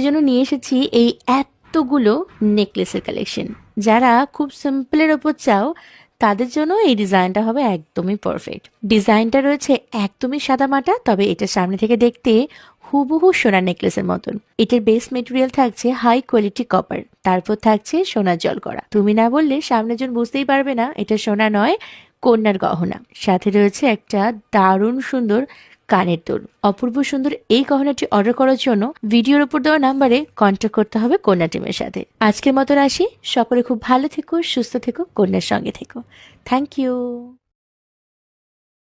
জন্য নিয়ে এসেছি এই এতগুলো নেকলেসের কালেকশন। যারা খুব সিম্পলের ওপর চাও তাদের জন্য এই ডিজাইনটা হবে একদমই পারফেক্ট। ডিজাইনটা রয়েছে একদমই সাদামাটা, তবে এটা সামনে থেকে দেখতে হুবহু সোনার নেকলেসের মতন। এটার বেস মেটেরিয়াল থাকছে হাই কোয়ালিটি কপার, তারপর থাকছে সোনার জল করা। তুমি না বললে সামনে জন বুঝতেই পারবে না এটা সোনা নয়, কন্যার গহনা। সাথে রয়েছে একটা দারুণ সুন্দর কানের দুল। অপূর্ব সুন্দর এই গহনাটি অর্ডার করার জন্য ভিডিওর উপর দেওয়া নাম্বারে কন্ট্যাক্ট করতে হবে কন্যা টিমের সাথে। আজকের মতন আসি, সকলে খুব ভালো থেকো, সুস্থ থেকো, কন্যার সঙ্গে থেকো। Thank you.